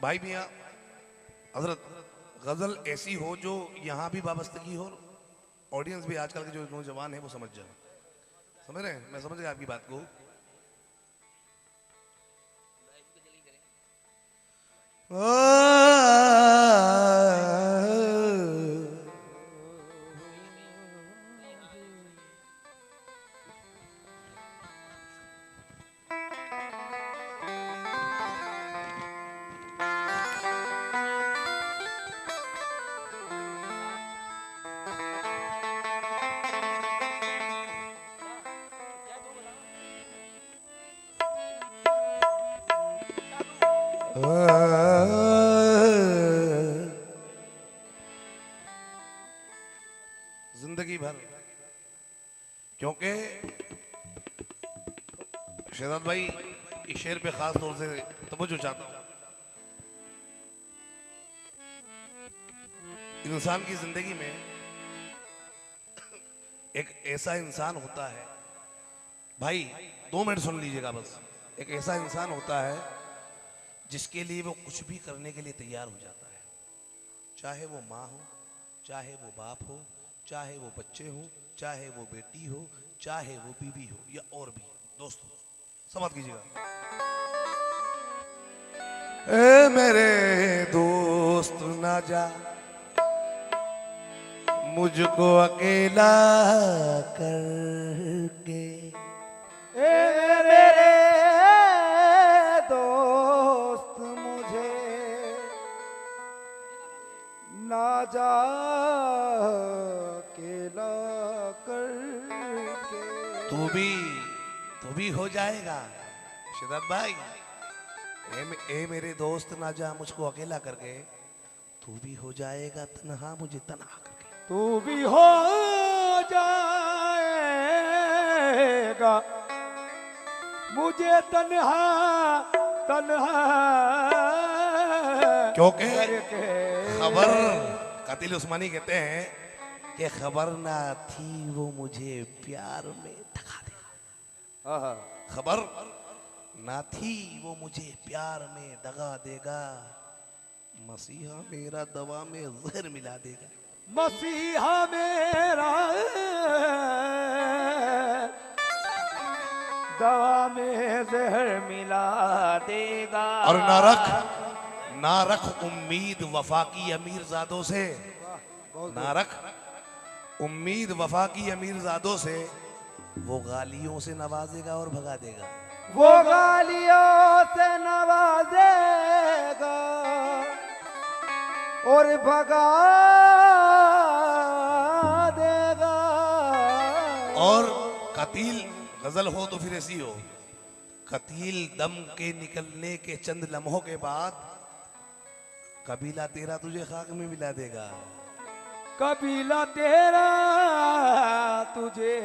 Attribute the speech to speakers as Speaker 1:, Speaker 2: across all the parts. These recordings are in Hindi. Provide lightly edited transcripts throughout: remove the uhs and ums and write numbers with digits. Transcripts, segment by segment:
Speaker 1: भाई मियाँ हजरत गजल ऐसी हो जो यहाँ भी वाबस्तगी हो, ऑडियंस भी आजकल के जो नौजवान है वो समझ जाए। समझ रहे हैं? मैं समझ गया आपकी बात को। जिंदगी भर, क्योंकि शहजाद भाई इस शेर पे खास तौर से तवज्जो चाहता हूं। इंसान की जिंदगी में एक ऐसा इंसान होता है, भाई 2 मिनट सुन लीजिएगा बस। एक ऐसा इंसान होता है जिसके लिए वो कुछ भी करने के लिए तैयार हो जाता है, चाहे वो माँ हो, चाहे वो बाप हो, चाहे वो बच्चे हो, चाहे वो बेटी हो, चाहे वो बीवी हो या और भी। दोस्तों समझ कीजिएगा। ए मेरे दोस्त ना जा मुझको अकेला करके,
Speaker 2: ए मेरे दोस्त मुझे ना जा अकेला करके।
Speaker 1: तू भी हो जाएगा शहजाद भाई। ए मेरे दोस्त ना जा मुझको अकेला करके, तू भी हो जाएगा तन्हा मुझे तन्हा करके।
Speaker 2: तू भी हो जाएगा मुझे तन्हा तन्हा
Speaker 1: क्योंकि
Speaker 2: करके।
Speaker 1: खबर कातिल उस्मानी कहते हैं कि खबर ना थी वो मुझे प्यार में धका देगा। खबर ना थी वो मुझे प्यार में दगा देगा, मसीहा मेरा दवा में जहर मिला देगा।
Speaker 2: मसीहा मेरा दवा में जहर मिला देगा।
Speaker 1: और ना रख उम्मीद वफा की अमीर जादों से, ना रख उम्मीद वफा की अमीर जादों से, वो गालियों से नवाजेगा और भगा देगा।
Speaker 2: वो गालियों से नवाजेगा और भगा देगा।
Speaker 1: और कतील गजल हो तो फिर ऐसी हो, कतील दम के निकलने के चंद लम्हों के बाद कबीला तेरा तुझे खाक में मिला देगा।
Speaker 2: कबीला तेरा तुझे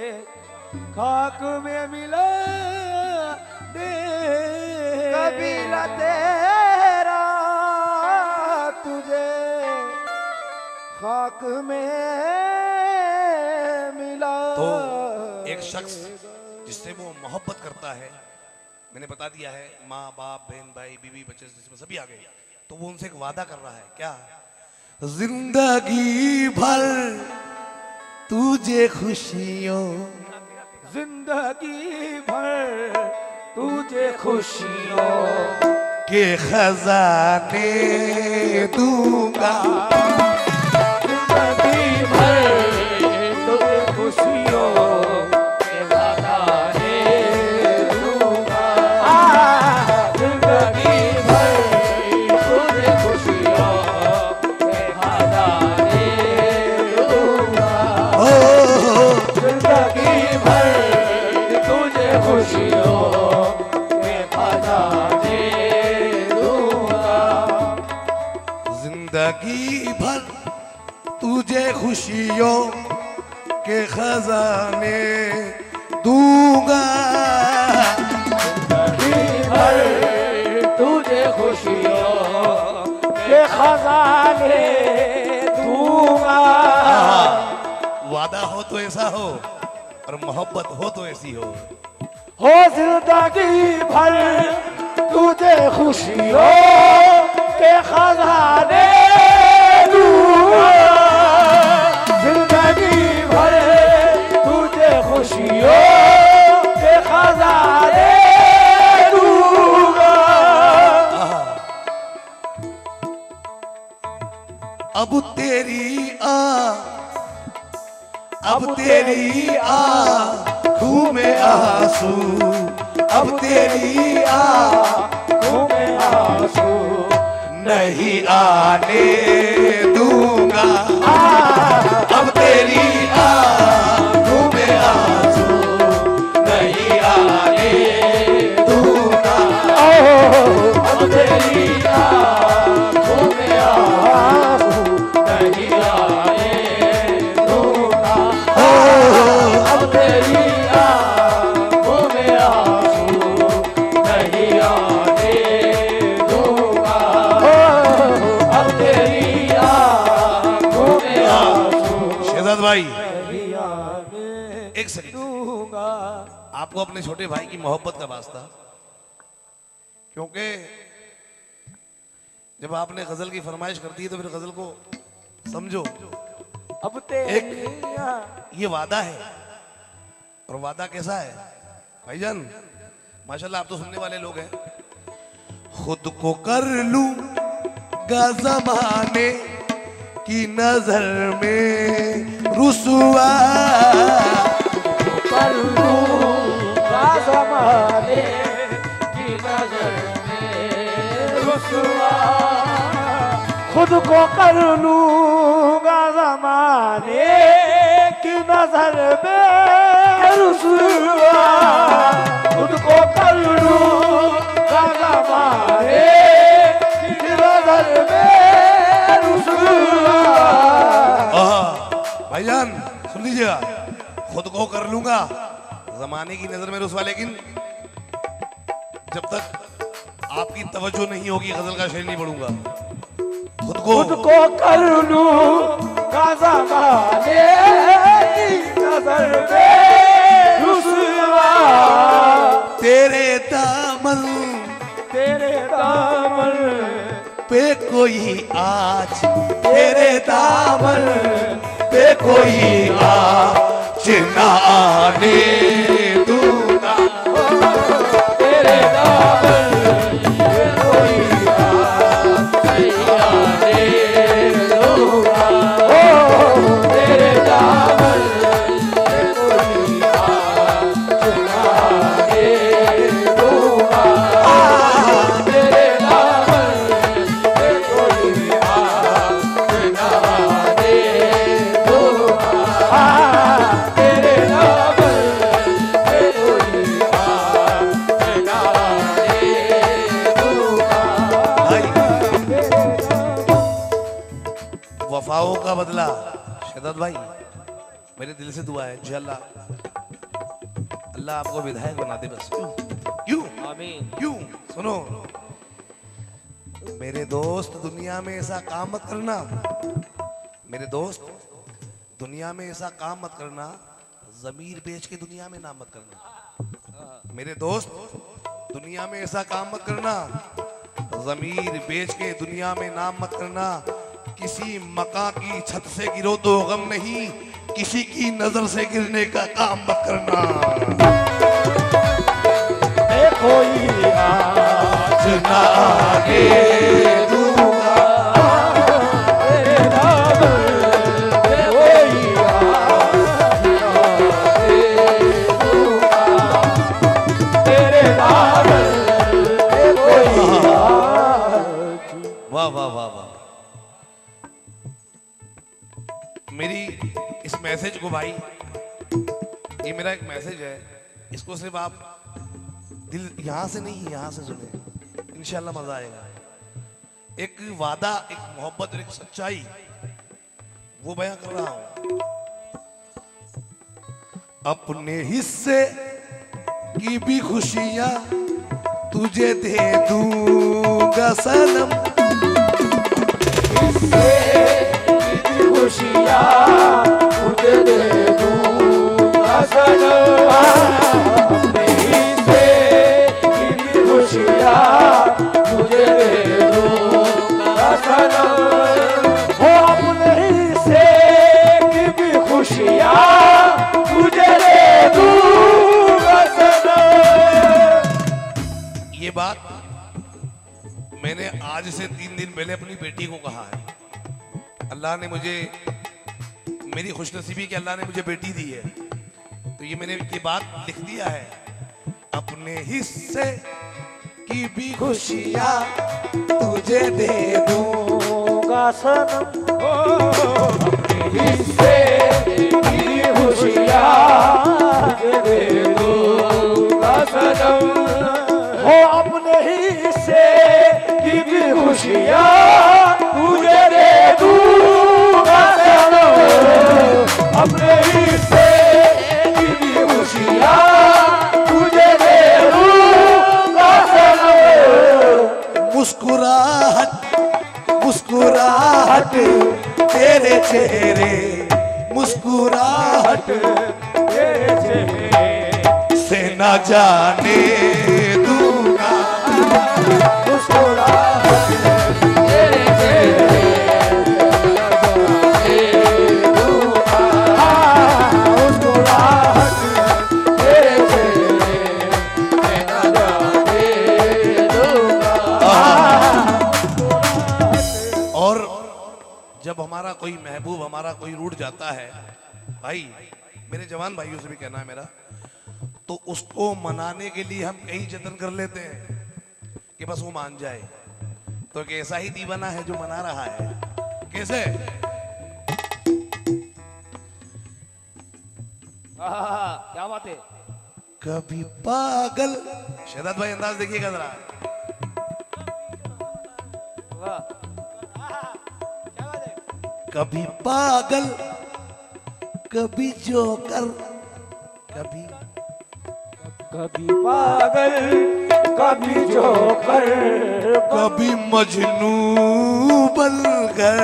Speaker 2: खाक में मिला दे। कबीला तेरा तुझे खाक में मिला।
Speaker 1: तो एक शख्स जिससे वो मोहब्बत करता है, मैंने बता दिया है, माँ बाप बहन भाई बीवी बच्चे जिसमें सभी आ गए, तो वो उनसे एक वादा कर रहा है, क्या? जिंदगी भर तुझे खुशियों,
Speaker 2: जिंदगी भर तुझे खुशियों
Speaker 1: के खजाने दूंगा।
Speaker 2: जिंदगी भर तुझे खुशियों के खजाने दूंगा। जिंदगी भर तुझे खुशियों के खजाने दूंगा। जिंदगी भर तुझे खुशियों के खजाने दूंगा।
Speaker 1: जिंदगी भर तुझे खुशियों के खजाने दूंगा।
Speaker 2: जिंदगी भर तुझे खुशियों के खजाने दूंगा।
Speaker 1: वादा हो तो ऐसा हो और मोहब्बत हो तो ऐसी हो।
Speaker 2: जिंदगी भर तुझे खुशियों के
Speaker 1: अब तेरी आँखों में आंसू, अब तेरी
Speaker 2: आँखों में आंसू
Speaker 1: नहीं आने दूंगा। अब तेरी आँखों में आंसू नहीं आने दूंगा।
Speaker 2: अब तेरी आँखों में आंसू नहीं आने दूंगा। अब तेरी आँखों में आंसू नहीं आने दूंगा। अब तेरी आँखों में आंसू
Speaker 1: शहजाद भाई
Speaker 2: नहीं आने
Speaker 1: एक सेकंड,
Speaker 2: दूंगा।
Speaker 1: आपको अपने छोटे भाई की मोहब्बत का वास्ता, क्योंकि जब आपने गजल की फरमाइश कर दी तो फिर गजल को समझो।
Speaker 2: अब तेरी
Speaker 1: ये वादा है, और वादा कैसा है भाईजान? माशाल्लाह आप तो सुनने वाले लोग हैं। खुद को कर लूंगा ज़माने की नजर में रुसवा,
Speaker 2: कर लूंगा ज़माने की नजर में रुसवा। खुद को कर लूंगा ज़माने की नजर में रुसवा। खुद को कर लूंगा ज़माने की नजर में रुसवा।
Speaker 1: भाईजान सुन लीजिएगा, खुद को कर लूंगा जमाने की नजर में रुसवा, लेकिन जब तक आपकी तवज्जो नहीं होगी गजल का शेर नहीं पढ़ूंगा। खुद
Speaker 2: को कर लूंगा ज़माने की नजर में रुसवा।
Speaker 1: तेरे दामन पे कोई आज, तेरे दामन पे कोई आज न आने दूंगा।
Speaker 2: तेरे दामन पे कोई आज नहीं आने दूंगा। तेरे दामन पे कोई आज न आने दूंगा। तेरे दामन पे कोई आज न आने दूंगा। तेरे दामन पे कोई आज न आने दूंगा।
Speaker 1: वफाओं का बदला शहजाद भाई, मेरे दिल से दुआ है इंशाअल्लाह अल्लाह आपको विधायक बना दे। बस क्यों
Speaker 2: आमीन।
Speaker 1: क्यों? सुनो मेरे दोस्त, दुनिया में ऐसा काम मत करना। मेरे दोस्त, दुनिया में ऐसा काम मत करना, जमीर बेच के दुनिया में नाम मत करना। मेरे दोस्त, दुनिया में ऐसा काम मत करना, जमीर बेच के दुनिया में नाम मत करना। किसी मकान की छत से गिरो तो गम नहीं, किसी की नजर से गिरने का काम मत करना।
Speaker 2: कोई आज
Speaker 1: न आगे दूंगा।
Speaker 2: तेरे दामन पे कोई आज न आने दूंगा। तेरे दामन पे कोई आज।
Speaker 1: वाह वाह वाह वाह। मेरी इस मैसेज को भाई, ये मेरा एक मैसेज है, इसको सिर्फ आप दिल यहां से नहीं यहां से सुने, इंशाल्लाह मजा आएगा। एक वादा, एक मोहब्बत और एक सच्चाई वो बयां कर रहा हूं। अपने हिस्से की भी खुशियां तुझे दे दूंगा सनम।
Speaker 2: खुशियाँ तुझे दे दूंगा सनम। अपने हिस्से की खुशियाँ तुझे दे दूंगा सनम। वो अपने हिस्से की भी खुशियाँ तुझे दे दूंगा सनम।
Speaker 1: ये बात मैंने आज से 3 दिन पहले अपनी बेटी को कहा है। अल्लाह ने मुझे, मेरी खुशनसीबी कि अल्लाह ने मुझे बेटी दी है, तो ये मैंने ये बात लिख दिया है। अपने हिस्से की भी खुशियाँ तुझे दे दूंगा सनम,
Speaker 2: अपने हिस्से की खुशियाँ तुझे दे दूंगा सनम, हो अपने हिस्से की भी खुशियाँ तुझे दे दूंगा सनम, अपने हिस्से की भी खुशियाँ तुझे दे दूंगा सनम।
Speaker 1: मुस्कुराहट मुस्कुराहट तेरे चेहरे, मुस्कुराहट
Speaker 2: तेरे चेहरे
Speaker 1: से न जाने दूंगा,
Speaker 2: मुस्कुराहट तेरे चेहरे से दूंगा, मुस्कुराहट तेरे चेहरे से न जाने दूंगा।
Speaker 1: और जब हमारा कोई महबूब, हमारा कोई रूठ जाता है भाई, मेरे जवान भाइयों से भी कहना है मेरा, तो उसको मनाने के लिए हम कई जतन कर लेते हैं कि बस वो मान जाए। तो एक ऐसा ही दीवाना है जो मना रहा है। कैसे?
Speaker 2: क्या बात है।
Speaker 1: कभी पागल, शहजाद भाई अंदाज देखिएगा जरा, कभी पागल कभी जोकर, कभी
Speaker 2: कभी पागल कभी जोकर,
Speaker 1: कभी मजनू बनकर,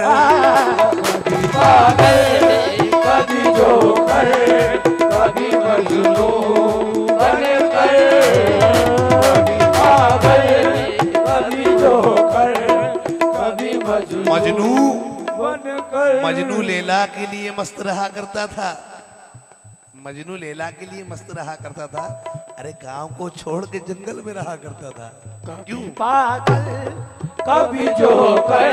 Speaker 2: कभी पागल कभी जोकर, कभी मजनू बनकर, कभी पागल कभी जोकर, कभी
Speaker 1: मजनू
Speaker 2: बनकर।
Speaker 1: मजनू लैला के लिए मस्त रहा करता था, मजनू लैला के लिए मस्त रहा करता था। अरे गांव को छोड़ के जंगल में रहा करता था। क्यों?
Speaker 2: पागल कभी जोकर,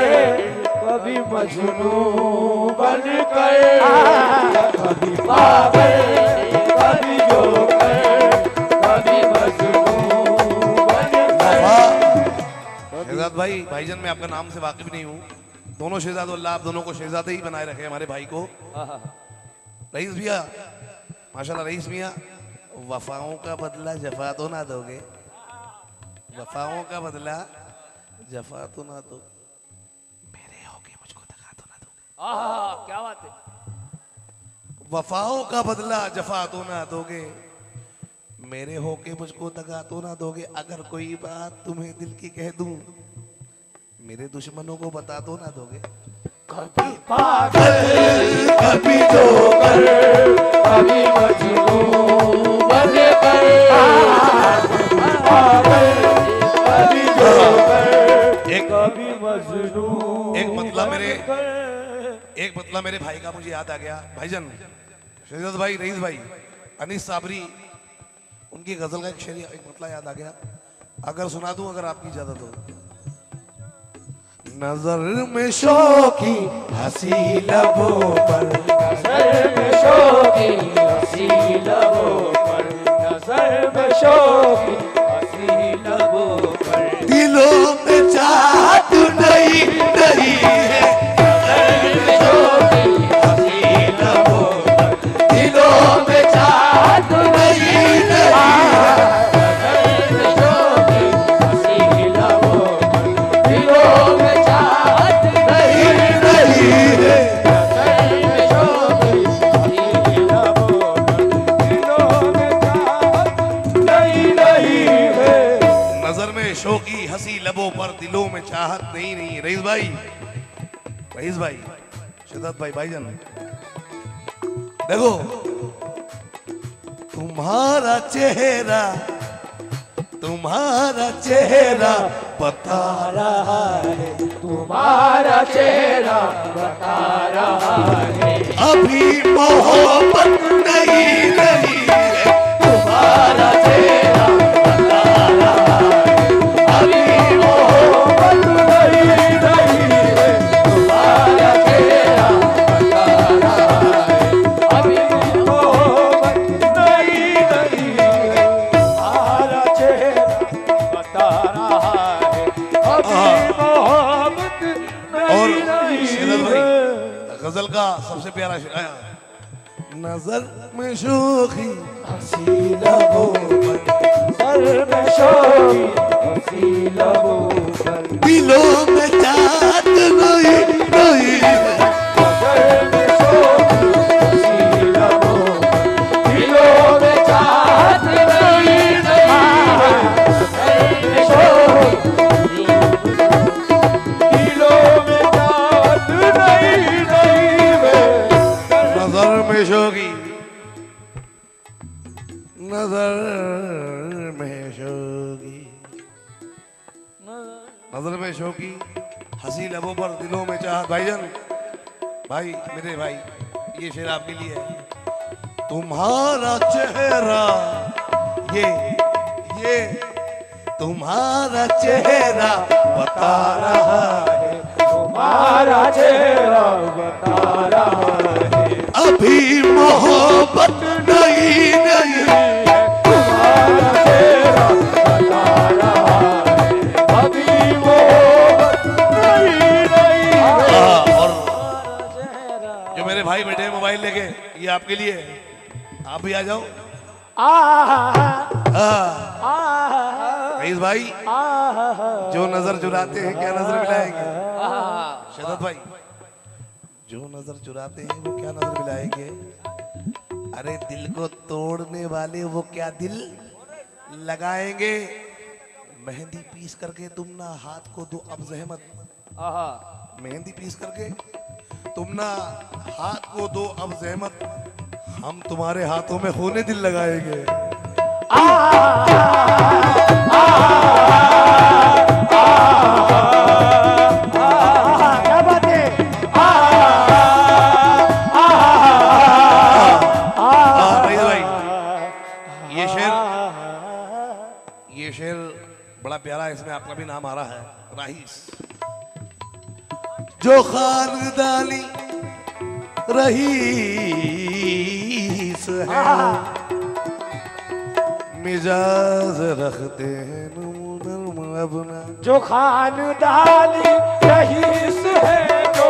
Speaker 2: कभी मजनू बनकर, कभी पागल कभी जोकर, कभी मजनू बनकर।
Speaker 1: शहजाद भाई, भाईजान मैं आपका नाम से वाकिफ नहीं हूँ। दोनों शहजाद, अल्लाह आप दोनों को शहजादे ही बनाए रखे हमारे भाई को। रईस भैया, माशाल्लाह रईस मियाँ, वफाओं का बदला जफा तो ना दोगे, वफाओं का बदला जफा तो ना दो, मेरे होके मुझको दगा तो ना दोगे।
Speaker 2: क्या बात है।
Speaker 1: वफाओं का बदला जफा तो ना दोगे, मेरे होके मुझको दगा तो ना दोगे। अगर कोई बात तुम्हें दिल की कह दूं, मेरे दुश्मनों को बता तो ना दोगे।
Speaker 2: कभी पागल कभी जोकर, कभी मजनू बनकर, पागल कभी जोकर,
Speaker 1: एक
Speaker 2: कभी मजनू।
Speaker 1: एक मतलब मेरे भाई का मुझे याद आ गया। भाईजान, शहजाद भाई, रईस भाई, अनीस साबरी, उनकी गजल का एक शेर, एक मतलब याद आ गया। अगर सुना दूं, अगर आपकी इजाजत हो। नजर में शौकी हंसी लबों पर,
Speaker 2: नजर में शौकी हंसी लबों पर, नजर में शौकी हंसी लबों पर,
Speaker 1: दिलों में चाहत नहीं नहीं है।
Speaker 2: नजर में शौकी हंसी लबों पर,
Speaker 1: दिलों में चाहत नहीं नहीं है।
Speaker 2: नजर में शौकी हंसी लबों पर, दिलों में चाहत
Speaker 1: नहीं नहीं है।
Speaker 2: नजर में शौकी हंसी लबों पर, दिलों में चाहत नहीं नहीं है।
Speaker 1: नजर में शौकी हंसी लबों पर, दिलों में चाहत नहीं नहीं। रईस भाई, रईस भाई, शहजाद भाई, भाईजान देखो, तुम्हारा चेहरा, तुम्हारा चेहरा बता रहा है,
Speaker 2: तुम्हारा चेहरा बता रहा है,
Speaker 1: अभी मोहब्बत नहीं नहीं है।
Speaker 2: तुम्हारा चेहरा बता रहा है, अभी मोहब्बत नहीं नहीं है, तुम्हारा चेहरा नहीं
Speaker 1: शेरत
Speaker 2: है।
Speaker 1: भाई गजल का सबसे प्यारा शेर आया। नजर में शोखी
Speaker 2: हंसी लबों पर सर में शोखी हंसी लबों पर
Speaker 1: दिलों में चाहत नहीं नहीं
Speaker 2: सर में शोखी हंसी लबों पर दिलों में चाहत नहीं सर में शोखी दिलों में चाहत नहीं
Speaker 1: नजर में शोखी नजर में शोखी नजर में शोखी हंसी लबों पर दिलों में चाहत। भाईजान भाई मेरे भाई ये शेर आपके लिए है। तुम्हारा चेहरा ये तुम्हारा चेहरा बता रहा है
Speaker 2: तुम्हारा चेहरा बता रहा है
Speaker 1: अभी मोहब्बत नहीं नहीं
Speaker 2: तुम्हारा चेहरा बता रहा है अभी वो नहीं
Speaker 1: और जो मेरे भाई बैठे हैं मोबाइल लेके ये आपके लिए है। आप भी आ जाओ। रईस भाई जो नजर चुराते हैं क्या नजर मिलाएंगे? शदत भाई जो नजर चुराते हैं वो क्या नजर मिलाएंगे? अरे दिल को तोड़ने वाले वो क्या दिल लगाएंगे? मेहंदी पीस करके तुम ना हाथ को दो अब जहमत। मेहंदी पीस करके तुम ना हाथ को दो अब जहमत। हम तुम्हारे हाथों में होने दिल लगाएंगे।
Speaker 2: क्या बात है
Speaker 1: रईस भाई ये शेर बड़ा प्यारा है। इसमें आपका भी नाम आ रहा है राहीस। जो खानदानी रहीस है मिजाज रखते हैं नरम अपना।
Speaker 2: जो खानदानी रईस है जो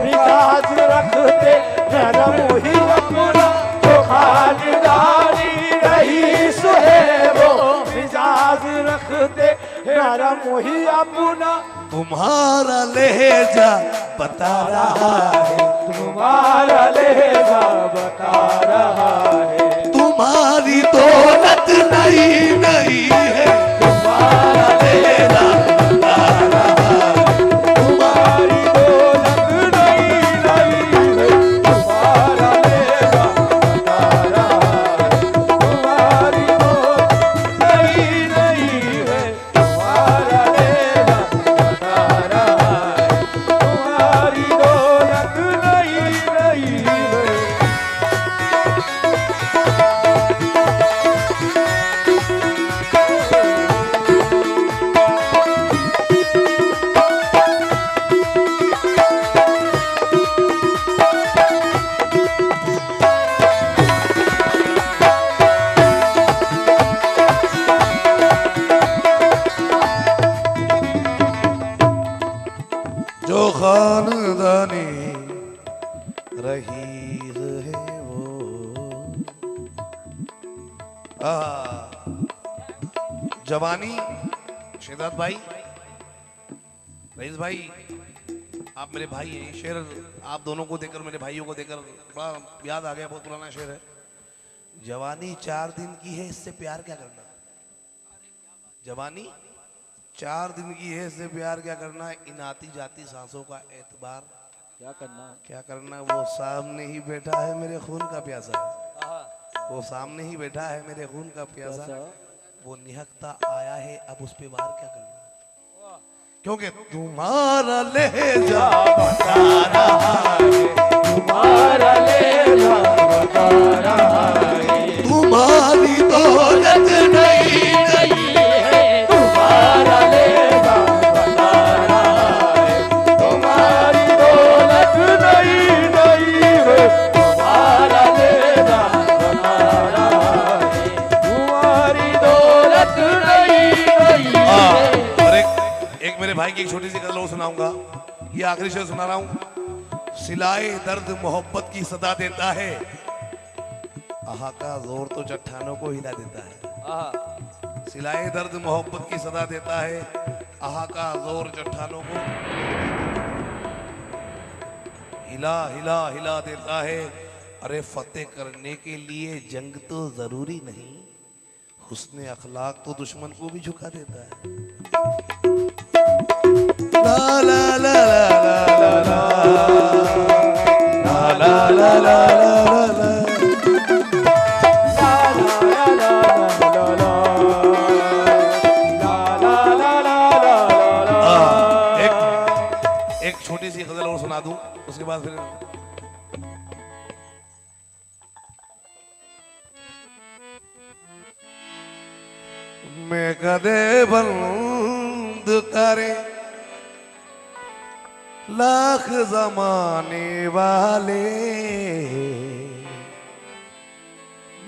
Speaker 2: मिजाज रखते नरम ही अपना जो खानदानी रईस है वो मिजाज रखते नरम ही अपना
Speaker 1: तुम्हारा लहजा बता रहा है
Speaker 2: तुम्हारा लहजा बता रहा है
Speaker 1: तुम्हारी दौलत नहीं नहीं है तुम्हारा लहजा बता रहा है
Speaker 2: तुम्हारी दौलत नहीं है तुम्हारा लहजा बता रहा है तुम्हारी दौलत नहीं है तुम्हारा लहजा बता रहा है तुम्हारी दौलत नहीं है
Speaker 1: जो खानदानी रहीस है वो जवानी। शेदात भाई रईस भाई आप मेरे भाई हैं। ये शेर आप दोनों को देखकर मेरे भाइयों को देखकर बड़ा याद आ गया। बहुत पुराना शेर है। जवानी 4 दिन की है इससे प्यार क्या करना। जवानी 4 दिन की है इससे प्यार क्या करना। इन आती जाती सांसों का एतबार क्या करना। वो सामने ही बैठा है मेरे खून का प्यासा। वो सामने ही बैठा है मेरे खून का प्यासा। वो निहकता आया है अब उस पे वार क्या करना। क्योंकि तुम्हारा लहजा बता रहा है
Speaker 2: तुम्हारा लहजा बता रहा है
Speaker 1: तुम्हारी दौलत नहीं नहीं
Speaker 2: है तुम्हारा लहजा बता रहा है तुम्हारी दौलत नहीं है तुम्हारा लहजा बता रहा है तुम्हारी दौलत नहीं है
Speaker 1: और एक मेरे भाई की एक छोटी सी गजल और सुनाऊंगा। ये आखिरी शेर सुना रहा हूं, सिलाए दर्द मोहब्बत की सदा देता है, आहा का जोर तो चट्टानों को हिला देता है। सिलाए दर्द मोहब्बत की सदा देता है, आहा का जोर चट्टानों को हिला हिला हिला देता है। अरे फतेह करने के लिए जंग तो जरूरी नहीं, हुस्ने अखलाक तो दुश्मन को भी झुका देता है। ला ला ला ला ला ला ला ला ला ला ला। एक छोटी सी गजल और सुना दूं, उसके बाद फिर मैं कदे बंद करे लाख जमाने वाले,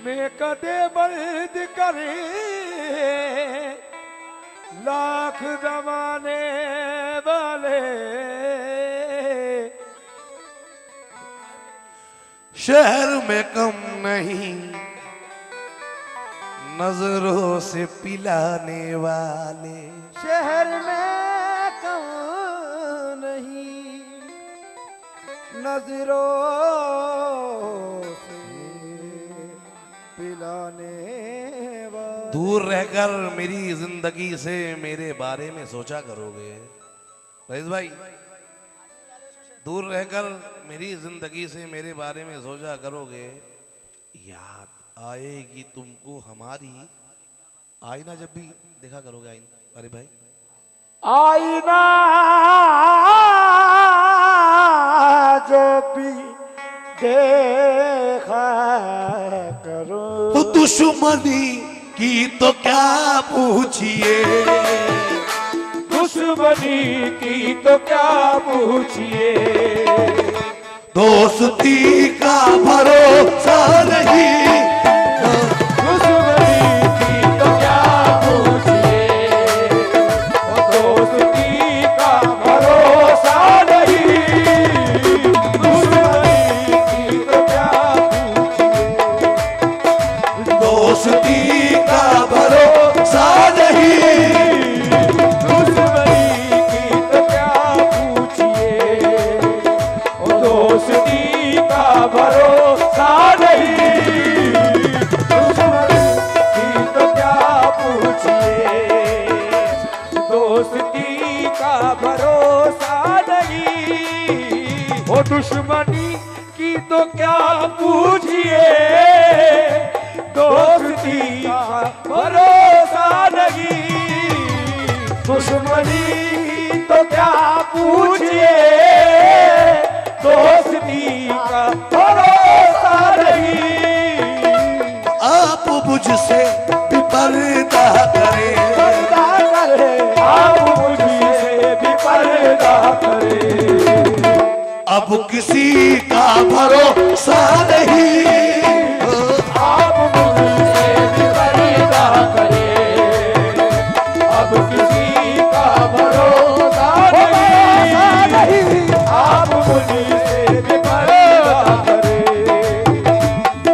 Speaker 2: मैं कदे बंद करे लाख जमाने वाले,
Speaker 1: शहर में कम नहीं नजरों से पिलाने वाले,
Speaker 2: शहर में कम नहीं नजरों से पिलाने वाले।
Speaker 1: दूर रहकर मेरी जिंदगी से मेरे बारे में सोचा करोगे रईस भाई, दूर रहकर मेरी जिंदगी से मेरे बारे में सोचा करोगे, याद आएगी तुमको हमारी, आईना जब भी देखा करोगे आईना। अरे भाई
Speaker 2: आईना जब भी देखा करो,
Speaker 1: तो दुश्मनी की तो क्या पूछिए,
Speaker 2: दुश्मनी की तो क्या पूछिए,
Speaker 1: दोस्ती का भरोसा नहीं,
Speaker 2: दुश्मनी की तो क्या पूछिए, दोस्ती का भरोसा नहीं, दुश्मनी की तो क्या पूछिए,
Speaker 1: दोस्ती का भरोसा नहीं,
Speaker 2: दुश्मनी की तो क्या पूछिए, दोस्ती का भरोसा नहीं, दुश्मनी की तो क्या पूछिए, दोस्ती का भरोसा नहीं, ओ दुश्मनी की तो क्या पूछिए, दोस्ती का भरोसा नहीं, दुश्मनी तो क्या पूछिए, दोस्ती का भरोसा नहीं।
Speaker 1: आप मुझसे भी पर्दा करें,
Speaker 2: आप मुझसे भी पर्दा करें,
Speaker 1: अब किसी का भरोसा नहीं,
Speaker 2: आप मुझसे भी पर्दा करें, अब किसी का भरोसा नहीं, आप मुझसे भी पर्दा करें,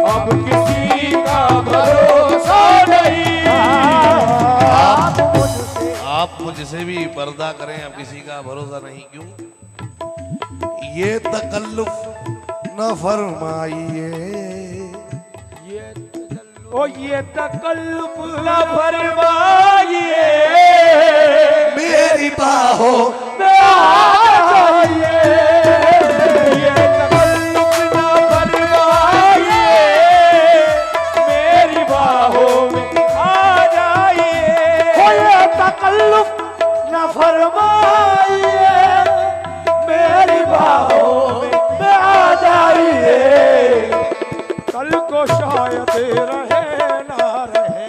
Speaker 2: अब किसी का भरोसा नहीं,
Speaker 1: आप मुझसे भी पर्दा करें, अब किसी का भरोसा नहीं। क्यों ये तकल्लुफ न फरमाइए,
Speaker 2: ये तकल्लुफ न फरमाइए,
Speaker 1: मेरी बाहों
Speaker 2: में आ जाइए, ये तकल्लुफ न फरमाइए, मेरी बाहों में आ जाइए, ये तकल्लुफ न फरमाइए, मेरी बाहों में आ जाइए, कल को शायद रहे ना रहे,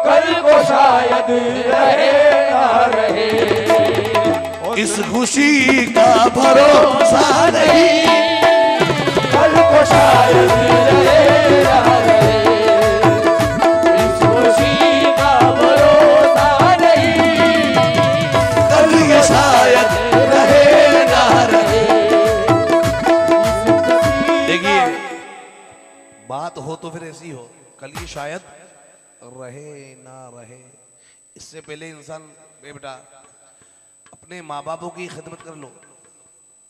Speaker 2: कल को शायद रहे ना रहे,
Speaker 1: इस खुशी का भरोसा नहीं,
Speaker 2: कल को शायद रहे ना रहे, इस खुशी का भरोसा नहीं,
Speaker 1: कल ये शायद रहे ना बात हो तो फिर ऐसी हो, कल ये शायद रहे ना रहे। इससे पहले इंसान बेटा अपने माँ बापों की खिदमत कर लो,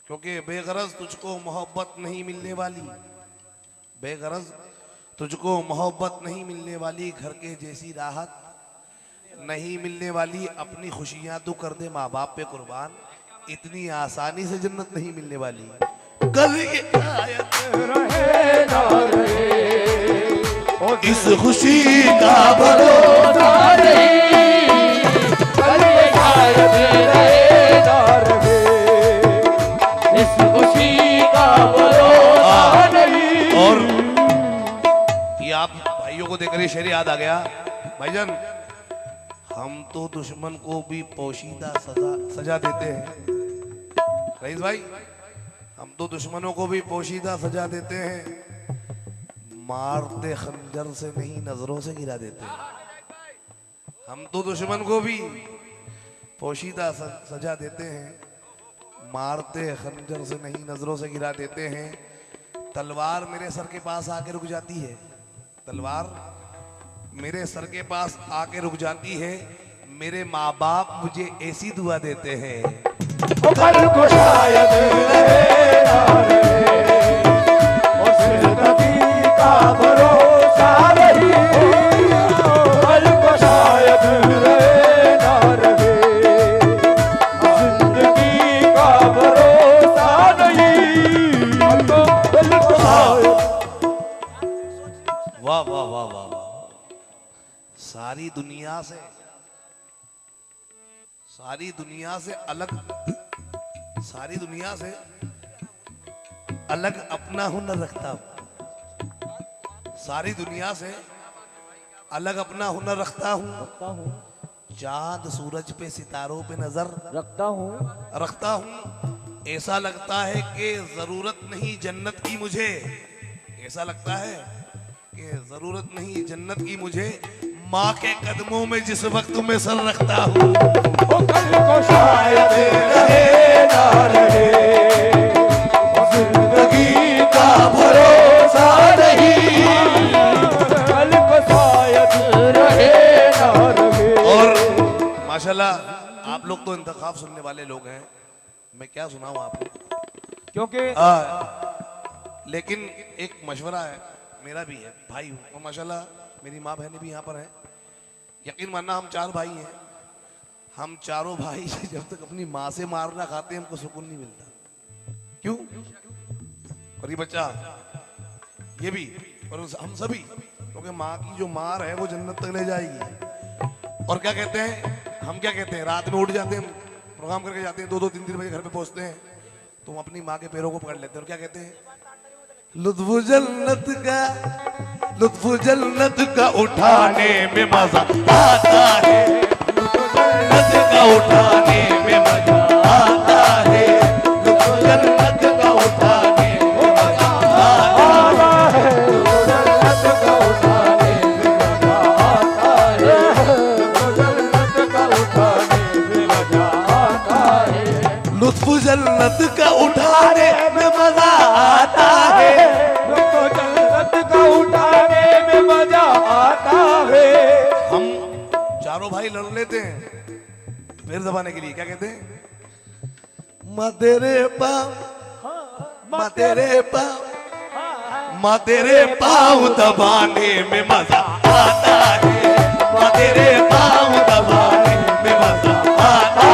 Speaker 1: क्योंकि बेगरज तुझको मोहब्बत नहीं मिलने वाली, बेगरज तुझको मोहब्बत नहीं मिलने वाली, घर के जैसी राहत नहीं मिलने वाली। अपनी खुशियां तू कर दे माँ बाप पे कुर्बान, इतनी आसानी से जन्नत नहीं मिलने वाली। कल ये आयत
Speaker 2: रहे ना रहे,
Speaker 1: इस खुशी का भरोसा
Speaker 2: नहीं, कल ये शायद रहे ना रहे, इस खुशी का भरोसा नहीं।
Speaker 1: और ये आप भाइयों को देखकर ये शेर याद आ गया भाईजान, हम तो दुश्मन को भी पोशीदा सजा देते हैं। रईस भाई, हम तो दुश्मनों को भी पोशीदा सजा देते हैं, मारते खंजर से नहीं नजरों से गिरा देते हैं। हम तो दुश्मन को भी पोशीदा सजा देते हैं, मारते खंजर से नहीं नजरों से गिरा देते हैं। तलवार मेरे सर के पास आके रुक जाती है, तलवार मेरे सर के पास आके रुक जाती है। मेरे माँ बाप मुझे ऐसी दुआ देते हैं,
Speaker 2: कल को शायद रहे ना रहे, और जिंदगी का भरोसा नहीं, कल को शायद रहे ना रहे, जिंदगी का भरोसा नहीं, कल को शायद।
Speaker 1: वाह वाह वाह वाह वाह। सारी दुनिया से अलग अपना हुनर रखता हूं, सारी दुनिया से अलग अपना हुनर रखता हूं। चांद सूरज पे सितारों पे नजर रखता हूं। ऐसा लगता है कि जरूरत नहीं जन्नत की मुझे, ऐसा लगता है कि जरूरत नहीं जन्नत की मुझे, माँ के कदमों में जिस वक्त में सर रखता हूँ।
Speaker 2: कल को शायद रहे ना रहे, जिंदगी का भरोसा नहीं, कल को शायद रहे ना रहे।
Speaker 1: और माशाल्लाह आप लोग तो इंतखाब सुनने वाले लोग हैं, मैं क्या सुनाऊं आपको,
Speaker 2: क्योंकि
Speaker 1: लेकिन एक मशवरा है मेरा भी है, भाई हूँ और माशाल्लाह मेरी माँ बहनें भी यहाँ पर हैं। यकीन मानना हम 4 भाई हैं, हम चारों भाई जब तक अपनी माँ से मार ना खाते हमको सुकून नहीं मिलता। क्यों? और ये बच्चा ये भी और हम सभी, क्योंकि माँ की जो मार है वो जन्नत तक ले जाएगी। और क्या कहते हैं, हम क्या कहते हैं, रात में उठ जाते हैं, प्रोग्राम करके जाते हैं, 2-2 3-3 बजे घर पे पहुंचते हैं, तो हम अपनी माँ के पैरों को पकड़ लेते हैं और क्या कहते हैं, लुत्फ जन्नत का उठाने में मजा आता है, जन्नत का उठाने में मजा आता है, लुत्फ जन्नत का उठाने में मजा आता है,
Speaker 2: जन्नत का उठाने में मजा आता है, जन्नत का उठाने में मजा आता है,
Speaker 1: लुत्फ जन्नत का उठाने में मजा आता है,
Speaker 2: जन्नत का उठाने में मजा आता है।
Speaker 1: हम चारों भाई लड़ लेते हैं फिर दबाने के लिए, क्या कहते हैं, माँ तेरे पाँव दबाने में मजा आता है, माँ तेरे पाँव दबाने में मजा आता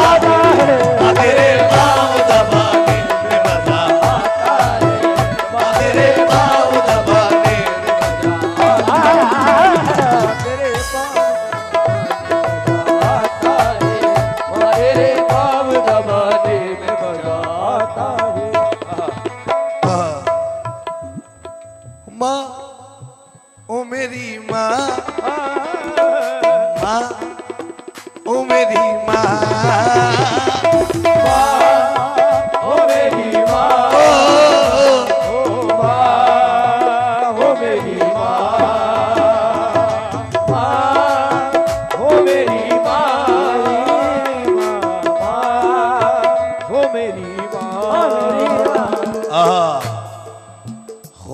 Speaker 1: है, माँ तेरे पाँव दबाने में मजा आता है, माँ तेरे पाँव दबाने में मजा
Speaker 2: तेरे पाँव दबाने में मजा आता है।
Speaker 1: माँ ओ मेरी माँ, माँ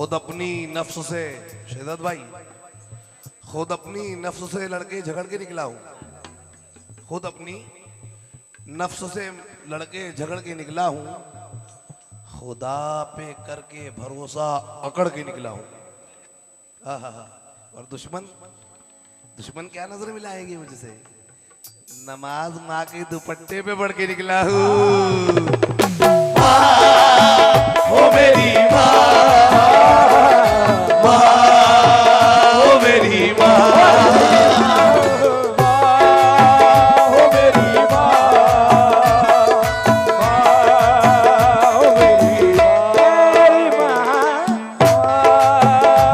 Speaker 1: खुद अपनी नफ्स से, शिद्दत भाई, खुद अपनी नफ्स से लड़के झगड़ के निकला हूं, खुद अपनी नफ्स से लड़के झगड़ के निकला हूं, खुदा पे करके भरोसा अकड़ के निकला हूं। और दुश्मन क्या नजर मिलाएंगे मुझसे? नमाज माँ के दुपट्टे पे बढ़ के निकला हूँ।
Speaker 2: ओ मेरी माँ, ओ मेरी माँ, ओ मेरी माँ, ओ मेरी माँ,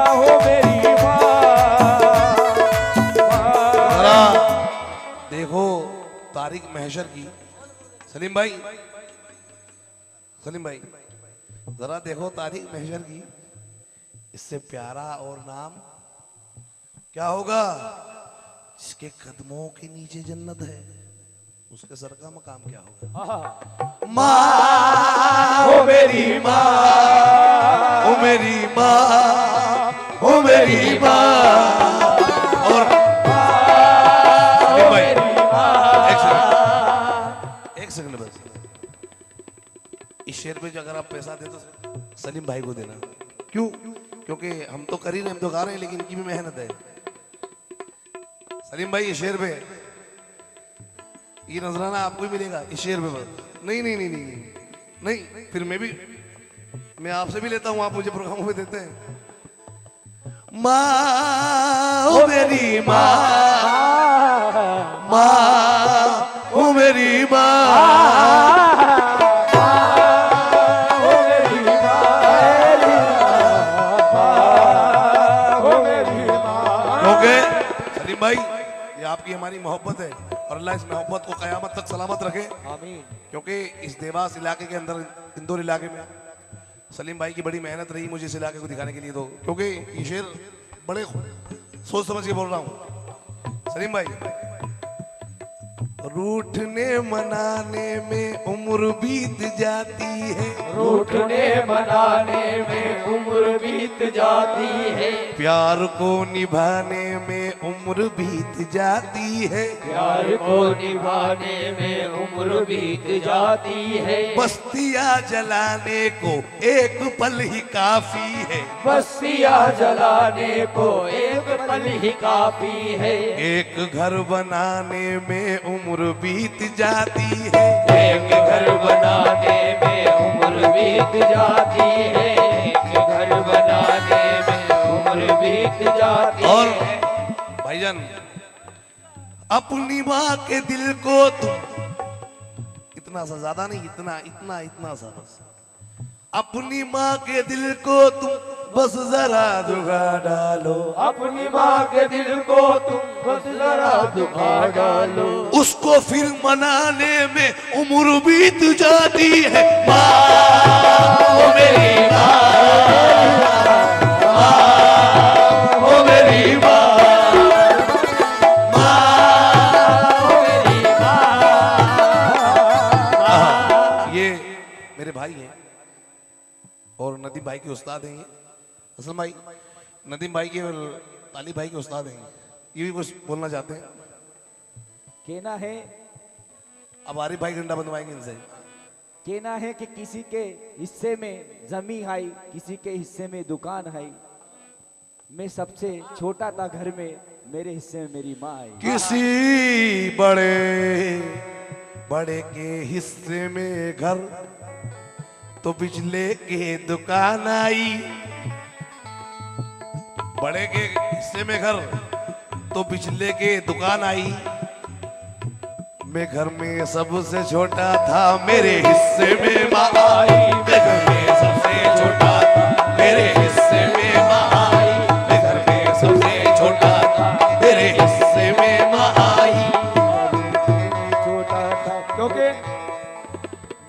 Speaker 2: ओ मेरी
Speaker 1: जरा देखो तारीख महशर की। सलीम भाई जरा देखो तारीख महशर की, इससे प्यारा और नाम क्या होगा? जिसके कदमों के नीचे जन्नत है, उसके सर का मकाम क्या होगा?
Speaker 2: माँ, ओ मेरी माँ,
Speaker 1: ओ मेरी माँ,
Speaker 2: ओ मेरी माँ,
Speaker 1: और सलीम भाई एक सेकंड बस, इस शेर पे जो अगर आप पैसा दे तो सलीम भाई को देना। क्यों? क्योंकि हम तो कर ही रहे, हम तो गा रहे हैं, लेकिन इनकी भी मेहनत है। सलीम भाई, ये शेर पे ये नजराना आपको ही मिलेगा इस शेर पे बस। नहीं नहीं नहीं नहीं नहीं, फिर मैं आपसे भी लेता हूं, आप मुझे प्रोग्रामों में देते हैं। माँ ओ मेरी माँ, माँ ओ मेरी माँ, भाई ये आपकी हमारी मोहब्बत है और अल्लाह इस मोहब्बत को क़यामत तक सलामत रखे, आमीन। क्योंकि इस देवास इलाके के अंदर, इंदौर इलाके में सलीम भाई की बड़ी मेहनत रही मुझे इस इलाके को दिखाने के लिए। तो क्योंकि ये शेर बड़े सोच समझ के बोल रहा हूँ। सलीम भाई, रूठने मनाने में उम्र बीत जाती है,
Speaker 2: रूठने मनाने में उम्र बीत जाती है,
Speaker 1: प्यार को निभाने में उम्र बीत जाती है,
Speaker 2: प्यार को निभाने में उम्र बीत जाती है,
Speaker 1: बस्तियाँ जलाने को एक पल ही काफी है,
Speaker 2: बस्तियाँ जलाने को एक पल ही काफी है,
Speaker 1: एक घर बनाने में उम्र बीत जाती है,
Speaker 2: एक घर बनाने में उम्र बीत जाती है, एक घर बनाने में उम्र बीत जाती है।
Speaker 1: और भाईजान, अपनी माँ के दिल को तुम इतना सा, ज्यादा नहीं, इतना इतना इतना सा बस, अपनी माँ के दिल को तुम बस जरा दुखा डालो,
Speaker 2: अपनी माँ के दिल को तुम बस जरा दुखा डालो,
Speaker 1: उसको फिर मनाने में उम्र बीत जाती है। माँ ओ मेरी माँ, माँ ओ मेरी माँ, माँ ओ मेरी माँ। ये मेरे भाई हैं और नदीम भाई के उस्ताद हैं। ये असलम भाई, नदीम भाई के और तालिब भाई के उस्ताद हैं। ये भी कुछ बोलना चाहते हैं?
Speaker 3: कहना है,
Speaker 1: अब आरिफ भाई डंडा बनवाएंगे इनसे।
Speaker 3: कहना है कि किसी के हिस्से में जमीन आई, किसी के हिस्से में दुकान आई, मैं सबसे छोटा था घर में, मेरे हिस्से में मेरी माँ आई।
Speaker 1: किसी बड़े के हिस्से में घर तो बिजले के दुकान आई, बड़े के हिस्से में घर तो बिजले के दुकान आई, मैं घर में सबसे छोटा था, मेरे हिस्से में माँ आई, मैं घर में सबसे छोटा था, मेरे हिस्से में माँ आई, मैं घर में सबसे छोटा था, मेरे हिस्से में माँ आई।
Speaker 3: छोटा था
Speaker 4: क्योंकि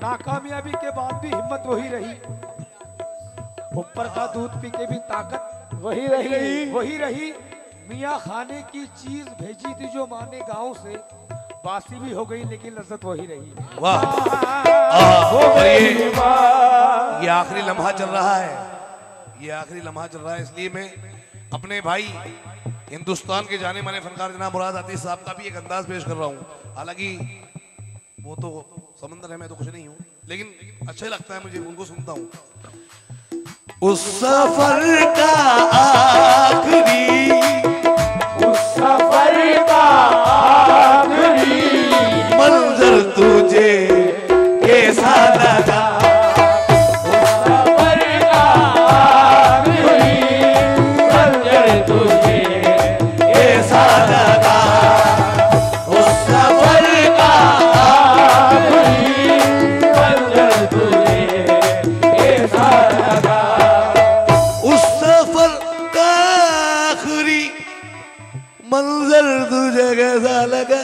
Speaker 4: नाकामयाबी के बाद भी हिम्मत वही रही, ऊपर का दूध पी के भी ताकत वही रही। मियाँ खाने की चीज भेजी थी जो माँ ने गाँव से, बासी भी हो गई लेकिन लज्जत वही रही।
Speaker 1: वाह, और ये आखिरी लम्हा चल रहा है, ये आखिरी लम्हा चल रहा है, इसलिए मैं अपने भाई हिंदुस्तान के जाने माने फनकार जनाब मुराद आतिश साहब का भी एक अंदाज पेश कर रहा हूँ। हालांकि वो तो समंदर है, मैं तो कुछ नहीं हूँ, लेकिन अच्छा ही लगता है मुझे, उनको सुनता हूँ। उस सफर का आखिरी,
Speaker 2: उस सफर का आखिरी
Speaker 1: मंजर तुझे कैसा लगा?
Speaker 2: उस सफर का आखिरी मंजर तुझे
Speaker 1: कैसा लगा?
Speaker 2: उस सफर का आखिरी मंजर तुझे कैसा लगा?
Speaker 1: उस सफर का आखिरी मंजर तुझे कैसा लगा?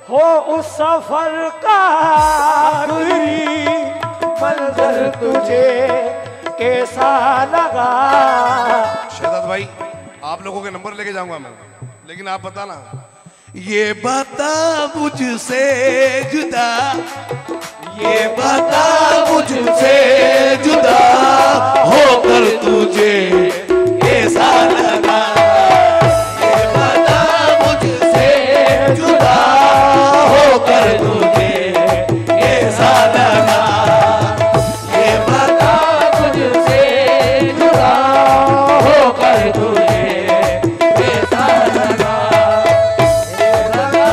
Speaker 4: हो उस सफर का आखिरी मंजर तुझे कैसा लगा?
Speaker 1: शहजाद भाई, आप लोगों के नंबर लेके जाऊंगा मैं, लेकिन आप बताना, ये बता मुझसे जुदा, ये बता मुझसे जुदा होकर तुझे कैसा लगा? ये बता मुझसे जुदा होकर तुझे कैसा लगा? ये बता
Speaker 2: मुझसे जुदा होकर तुझे कैसा लगा? ये लगा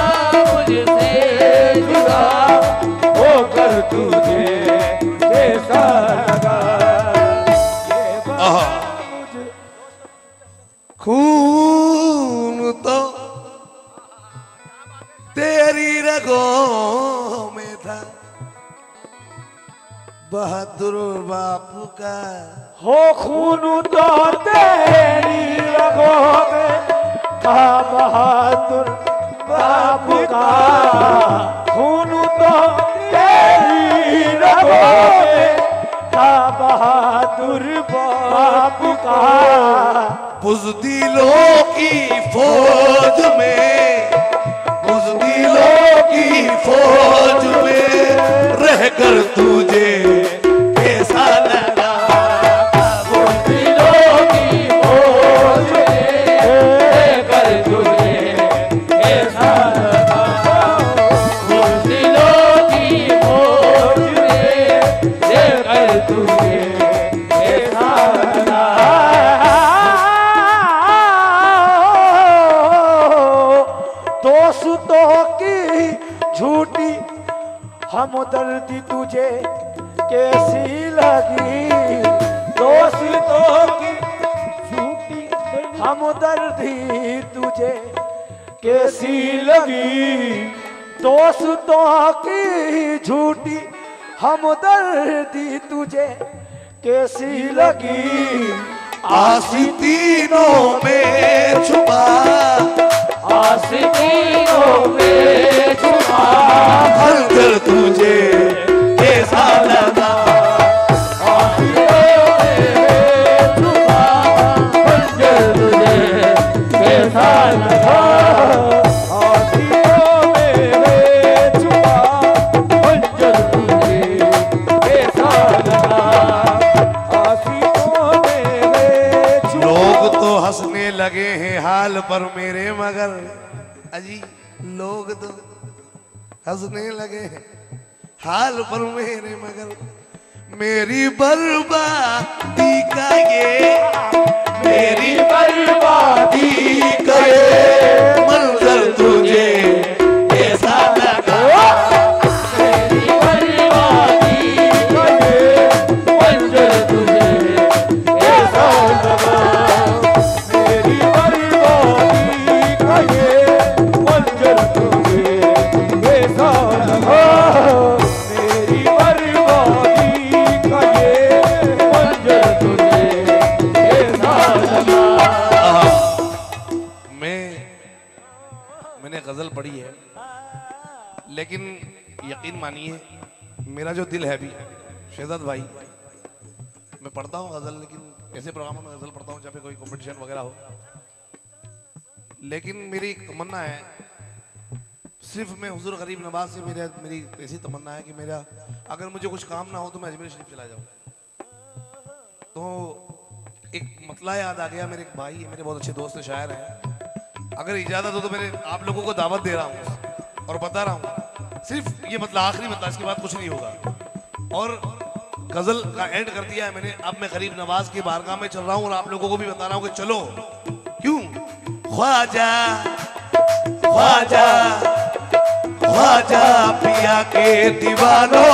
Speaker 2: मुझसे जुदा होकर तुझे कैसा लगा?
Speaker 1: आहा। खून तो तेरी रगों में था, बहादुर बापू का
Speaker 4: हो खून तो तेरी रगों में था, बहादुर बापू का। खून तो तेरी रगों में था, बहादुर बापू का।
Speaker 1: बुज़दिलों की फौज में, बुज़दिलों की फौज में रहकर तुझे कैसा लगा?
Speaker 2: दिलों की फौज में रहकर तुझे कैसा लगा? दिलों की फौज में रहकर तुझे कैसा लगा?
Speaker 4: दोस्तों की झूठी हमदर्दी तुझे कैसी लगी? दोस्तों की झूठी हमदर्दी तुझे कैसी लगी? दोस्तों की झूठी हमदर्दी तुझे कैसी लगी?
Speaker 1: आस्तीनों में छुपा,
Speaker 2: आस्तीनों में छुपा
Speaker 1: मंजर तुझे कैसा लगा?
Speaker 2: आस्तीनों में छुपा मंजर तुझे कैसा लगा? आस्तीनों में छुपा मंजर तुझे कैसा लगा? आस्तीनों में छुपा।
Speaker 1: लोग तो हंसने लगे हैं हाल पर मेरे, मगर अजी लोग तो हंसने लगे हैं हाल पर मेरे, मगर मेरी बर्बादी का ये, मेरी बर्बादी का ये मंजर तुझे कैसा लगा?
Speaker 2: मेरी बर्बादी का ये मंजर तुझे कैसा लगा? मेरी बर्बादी का ये मंजर तुझे कैसा लगा? मेरी बर्बादी का ये मंजर तुझे कैसा लगा?
Speaker 1: मैंने गजल पढ़ी है, लेकिन यकीन मानिए मेरा जो दिल है अभी, शहजाद भाई, मैं पढ़ता हूँ गजल, लेकिन ऐसे प्रोग्रामों में गजल पढ़ता हूँ जहाँ पे कोई कंपटीशन वगैरह हो, लेकिन मेरी एक तमन्ना है, सिर्फ मैं हुजूर गरीब नवाज से मेरी ऐसी तमन्ना है कि मेरा अगर मुझे कुछ काम ना हो तो मैं अजमेर शरीफ चला जाऊँ। तो एक मतला याद आ गया। मेरे एक भाई है, मेरे बहुत अच्छे दोस्त शायर हैं। अगर इजाजत हो तो मेरे आप लोगों को दावत दे रहा हूँ और बता रहा हूँ, सिर्फ ये मतला आखिरी मतला, इसके बाद कुछ नहीं होगा। और गजल का एंड कर दिया है मैंने। अब मैं गरीब नवाज की बारगाह में चल रहा हूँ और आप लोगों को भी बता रहा हूँ कि चलो। क्यों? ख्वाजा ख्वाजा ख्वाजा पिया के दीवानो,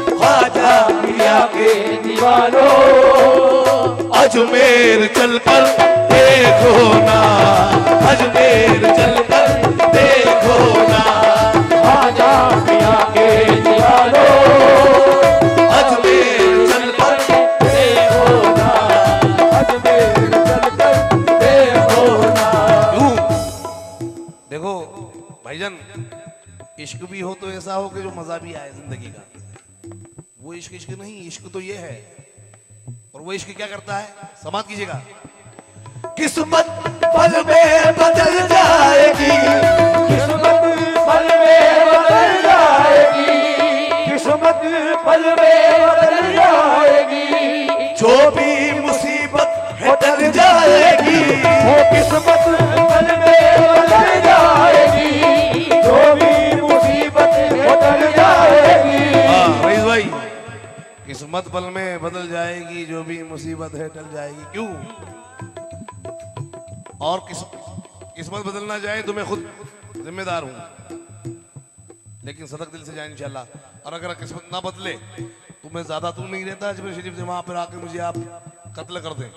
Speaker 1: ख्वाजा पिया के
Speaker 2: दीवानो
Speaker 1: अजमेर चलकर देखो ना, अजमेर चलकर देखो ना,
Speaker 2: ख्वाजा पिया के दीवानो
Speaker 1: अजमेर चलकर
Speaker 2: देखो ना, अजमेर चलकर देखो ना।
Speaker 1: क्यों? देखो भाईजान, इश्क भी हो तो ऐसा हो कि जो मजा भी आए जिंदगी का। वो इश्क इश्क नहीं, इश्क तो ये है। और वो इश्क क्या करता है, समाप्त कीजिएगा। किस्मत पल में बदल जाएगी,
Speaker 2: किस्मत पल में बदल जाएगी, किस्मत पल में बदल जाएगी,
Speaker 1: जो भी मुसीबत है टल जाएगी।
Speaker 2: वो किस्मत पल में बदल जाएगी, जो भी मुसीबत है टल जाएगी।
Speaker 1: हाँ रईस भाई, किस्मत पल में बदल जाएगी, जो भी मुसीबत है टल जाएगी। क्यों? और किस्मत बदलना जाए तो मैं खुद जिम्मेदार हूं, लेकिन सदक दिल से जाए इंशाल्लाह। और अगर किस्मत ना बदले तो मैं ज्यादा दूर नहीं रहता अजमेर शरीफ से, वहां पर आके मुझे आप कत्ल कर दें।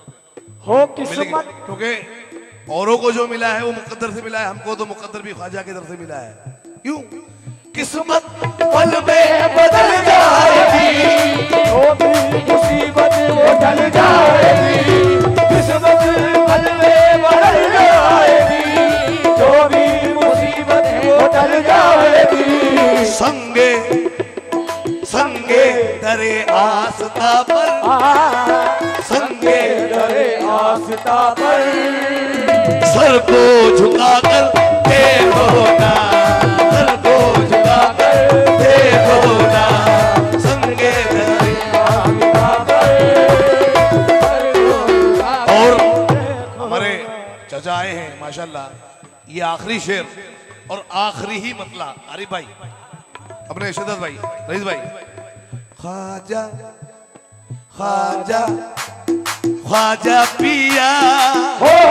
Speaker 4: हो
Speaker 1: मिलेगी,
Speaker 4: किस्मत
Speaker 1: क्योंकि औरों को जो मिला है वो मुकद्दर से मिला है, हमको तो मुकद्दर भी ख्वाजा की तरफ से मिला है। क्यों? किस्मत पल में बदल जाएगी,
Speaker 2: जो भी मुसीबत वो टल जाएगी, किस्मत पल में बदल जाएगी, जो भी मुसीबत वो टल जाएगी।
Speaker 1: संगे संगे दरे आस्था पर, संगे
Speaker 2: डरे आस्था पर,
Speaker 1: सर को झुकाकर देखो ना, सर को झुकाकर देखो ना, संगे दरे
Speaker 2: आस्था पर।
Speaker 1: और हमारे चचा आए हैं माशाल्लाह। ये आखिरी शेर और आखिरी ही मतला। आरिफ भाई, अपने शदत भाई, रईस भाई। ख्वाजा ख्वाजा ख्वाजा पिया, ख्वाजा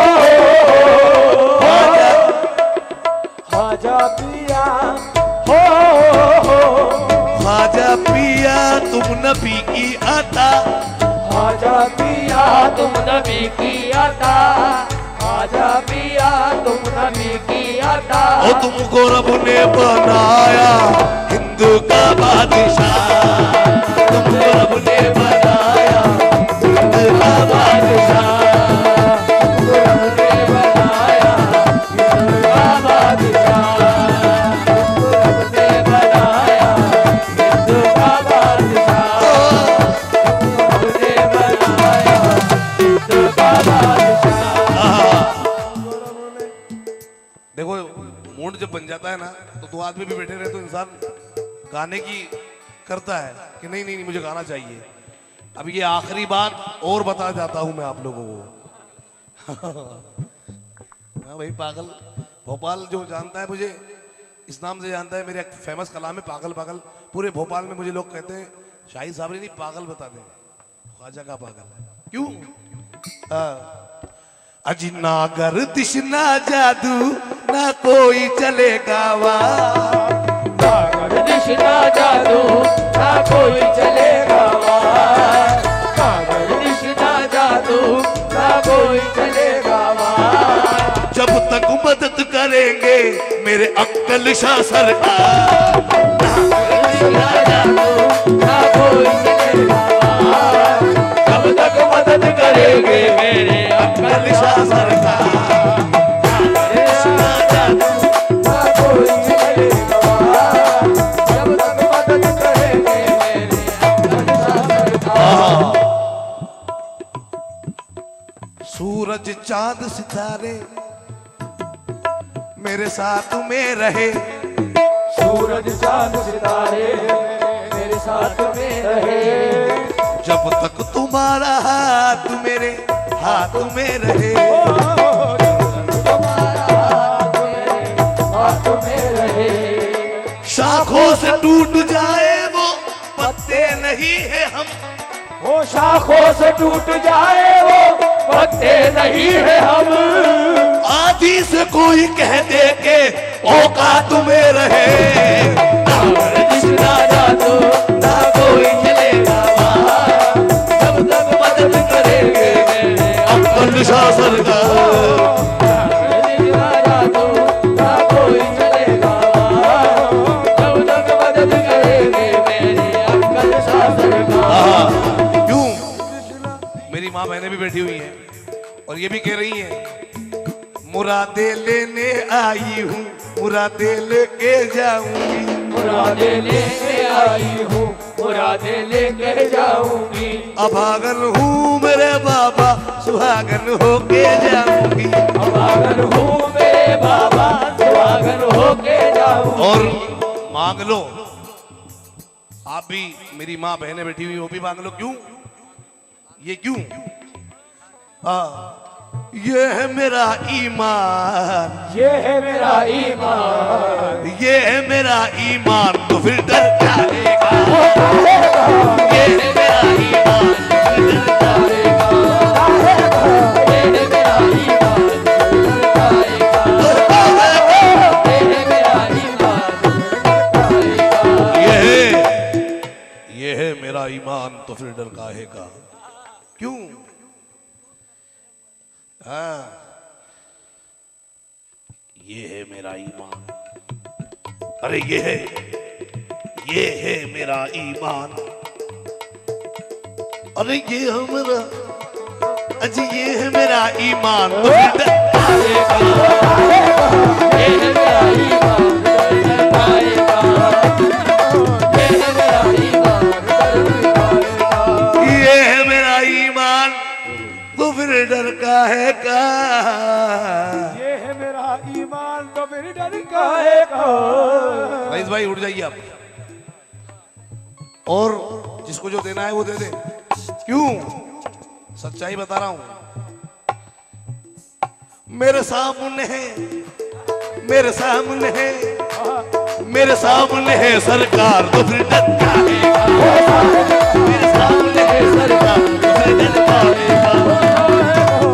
Speaker 2: ख्वाजा पिया,
Speaker 1: ख्वाजा पिया तुम नबी की अता,
Speaker 2: ख्वाजा पिया तुम नबी की अता, ख्वाजा पिया तुम नबी की अता।
Speaker 1: और तुमको रब ने बनाया हिंदू का बादशाह, तुमको रब ने बनाया हिंदू का बादशाह।
Speaker 2: तुमको रब ने बनाया हिंदू का बादशाह, तुमको रब ने बनाया हिंदू का बादशाह, तुमको रब ने बनाया हिंदू का बादशाह।
Speaker 1: देखो मूड जब बन जाता है ना तो दो आदमी भी बैठे रहे तो इंसान गाने की करता है कि नहीं नहीं, नहीं मुझे गाना चाहिए। अब ये आखिरी बात और बता जाता हूं मैं आप लोगों को। हाँ भाई, पागल भोपाल जो जानता है मुझे इस नाम से जानता है। मेरे एक फेमस कलाम है पागल पागल। पूरे भोपाल में मुझे लोग कहते हैं शाहिद साहब नहीं पागल बता दें, ख्वाजा का पागल। क्यों? अजी ना गर्दिश ना जादू ना कोई चलेगा वहाँ,
Speaker 2: गर्दिश ना जादू ना कोई चलेगा वहाँ, गर्दिश ना जादू ना कोई चलेगा वहाँ।
Speaker 1: जब तक मदद करेंगे मेरे अक्कल शाह सरकार,
Speaker 2: गर्दिश ना जादू ना कोई चलेगा वहाँ, जब तक मदद करेंगे मेरे
Speaker 1: अक्कल शाह सरकार।
Speaker 2: गर्दिश ना जादू ना कोई चलेगा वहाँ, जब तक मदद करेंगे मेरे अक्कल शाह सरकार।
Speaker 1: सूरज चांद सितारे मेरे साथ में रहे,
Speaker 2: सूरज चांद सितारे मेरे साथ में रहे,
Speaker 1: जब तक तुम्हारा हाथ तू मेरे हाथ में रहे।
Speaker 2: हाथ में रहे।
Speaker 1: शाखों से टूट जाए वो पत्ते नहीं है हम,
Speaker 2: वो शाखों से टूट जाए वो पत्ते नहीं है हम।
Speaker 1: आदि से कोई कह दे के औकात में रहे।
Speaker 2: ना कृष्णा जादू ना कोई चलेगा वहाँ, जब तक मदद करेंगे मेरे
Speaker 1: अब्दुल शासन का।
Speaker 2: कृष्णा जादू ना कोई चलेगा वहाँ, जब तक मदद करेंगे मेरे अब्दुल शासन का।
Speaker 1: क्यों? मेरी माँ बहनें भी बैठी हुई हैं और ये भी कह रही हैं, मुरादे लेने आई हूँ, मुरादे लेके जाऊंगी।
Speaker 2: मुरादे लेके आई हूँ, मुरादे लेके जाऊंगी।
Speaker 1: अभागन हूँ मेरे बाबा, सुहागन होके जाऊंगी।
Speaker 2: अभागन हूँ मेरे बाबा, सुहागन होके जाऊंगी।
Speaker 1: और मांग लो, आप भी, मेरी माँ बहनें बैठी हुई वो भी मांग लो। क्यों? ये क्यों? ये है मेरा ईमान,
Speaker 2: ये है मेरा ईमान,
Speaker 1: ये है मेरा ईमान, तो फिर डर क्या लेगा? ये है मेरा ईमान, तो फिर डर क्या लेगा?
Speaker 2: ये है मेरा ईमान, ये है मेरा ईमान।
Speaker 1: ये है मेरा ईमान, तो फिर डर काहे का? क्यों? हाँ, ये है मेरा ईमान। अरे ये है मेरा ईमान। अरे ये है मेरा, अजी ये है मेरा ईमान, तो फिर डर
Speaker 2: ये है मेरा ईमान,
Speaker 1: ये है मेरा ईमान, तो फिर डर काहे का?
Speaker 4: ये है मेरा ईमान तो मेरी डर काहे का।
Speaker 1: रईस भाई उठ जाइए आप, और जिसको जो देना है वो दे दे। क्यों? सच्चाई बता रहा हूं। मेरे सामने है, मेरे सामने है, मेरे सामने है सरकार, तो फिर डर काहे का? मेरे सामने है सरकार, तो फिर डर काहे का?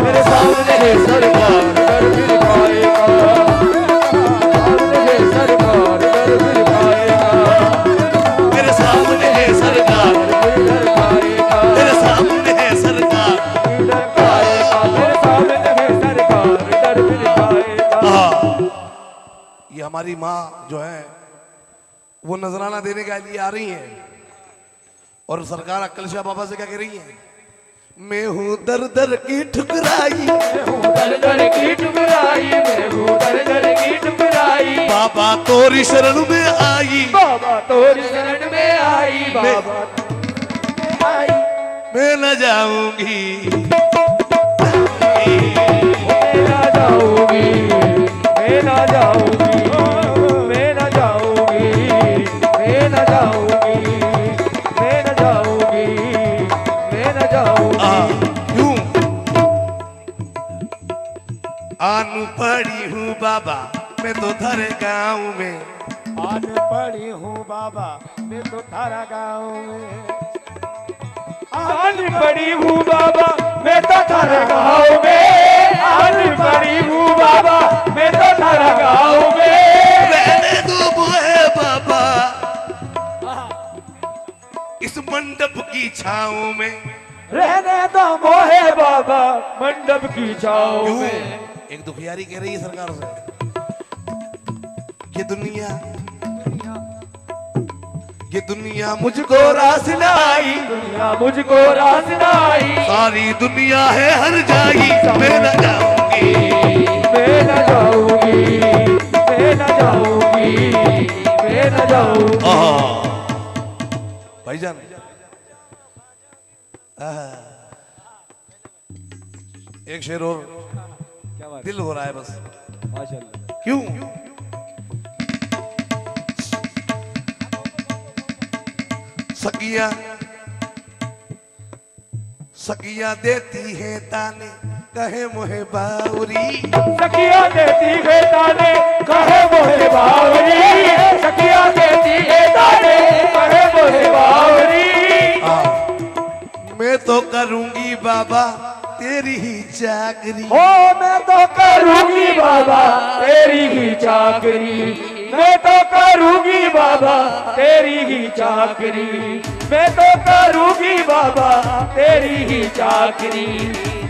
Speaker 2: मेरे सामने है सरकार, डर फिर खाएगा। सामने है सरकार, डर फिर खाएगा।
Speaker 1: मेरे सामने है सरकार,
Speaker 2: डर खाएगा,
Speaker 1: मेरे सामने है सरकार।
Speaker 2: डर खाएगा। मेरे सामने है सरकार, डर फिर खाएगा।
Speaker 1: ये हमारी माँ जो है वो नजराना देने के लिए आ रही है, और सरकार अक्कल शाह बाबा से क्या कह रही है? मैं हूँ दर दर की ठुकराई,
Speaker 2: दर दर की ठुकराई, मैं हूँ दर दर की ठुकराई।
Speaker 1: बाबा तोरी शरण में आई,
Speaker 2: बाबा तोरी शरण में आई, बाबा आई।
Speaker 1: मैं न जाऊंगी,
Speaker 2: मैं ना जाऊंगी, मैं ना जाऊंगी, मैं ना जाऊंगी, मैं ना जाऊंगी, मैं ना जाऊंगी, मैं ना जाऊंगी।
Speaker 1: क्यों? आनू पड़ी हूँ बाबा मैं तो थारे गाँव में,
Speaker 4: आज पड़ी हूँ बाबा मैं तो थारा गाँव में।
Speaker 2: आन पड़ी हूँ बाबा मैं तो थारा गाँव में, आन पड़ी हूँ बाबा मैं तो थारा गाँव में।
Speaker 1: रहने दो बोए बाबा इस मंडप की छाँव में।
Speaker 2: रहने दो मोहे बाबा मंडप की छाँव
Speaker 1: क्यों?
Speaker 2: में।
Speaker 1: एक दुखियारी कह रही है सरकार से, ये दुनिया मुझको रास लाई,
Speaker 2: दुनिया मुझको रास लाई,
Speaker 1: सारी दुनिया है हर जाई, मैं न जाऊंगी,
Speaker 2: मैं न जाऊंगी, मैं न जाऊंगी, मैं न जाऊंगी।
Speaker 1: भाईजान एक शेर और,
Speaker 3: क्या बात
Speaker 1: दिल हो रहा है बस।
Speaker 3: माशाल्लाह।
Speaker 1: क्यों? सकिया सकिया देती है ताने कहे मोहे बाउरी,
Speaker 2: सखिया देती है ताने कहे मोहे बावरी, सखिया देती है ताने कहे मोहे बावरी।
Speaker 1: मैं तो करूंगी बाबा तेरी ही चाकरी,
Speaker 2: ओ मैं तो करूंगी बाबा तेरी ही चाकरी, मैं तो करूंगी बाबा तेरी ही चाकरी, मैं तो करूंगी बाबा तेरी ही चाकरी,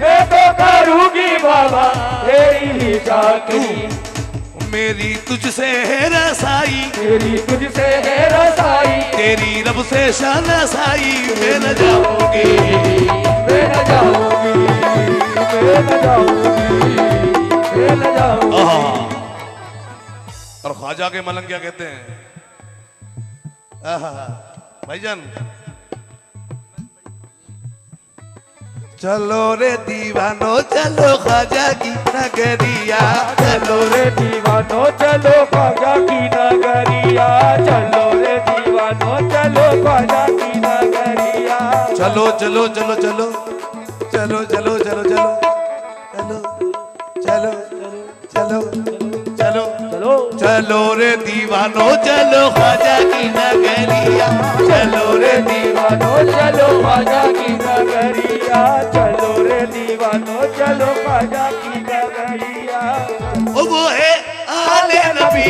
Speaker 2: मैं तो करूंगी बाबा तेरी ही चाकरी।
Speaker 1: मेरी तुझसे है रसाई,
Speaker 2: तेरी तुझसे है रसाई,
Speaker 1: तेरी रब से शानासाई, मैं न जाऊंगी,
Speaker 2: मैं न जाऊंगी, मैं न जाऊंगी, मैं न जाऊंगी।
Speaker 1: और ख्वाजा के मलंग क्या कहते हैं? भाईजान चलो रे दीवानो चलो ख्वाजा की नगरिया,
Speaker 2: चलो रे दीवानो चलो ख्वाजा की नगरिया, चलो रे दीवानो चलो ख्वाजा की नगरिया।
Speaker 1: चलो चलो चलो चलो चलो चलो चलो चलो चलो चलो चलो
Speaker 2: चलो
Speaker 1: चलो रे दीवानो चलो ख्वाजा की नगरिया, चलो रे
Speaker 2: दीवानो चलो ख्वाजा की नगरिया, चलो रे दीवानो चलो ख्वाजा की नगरिया।
Speaker 1: वो है आले नबी,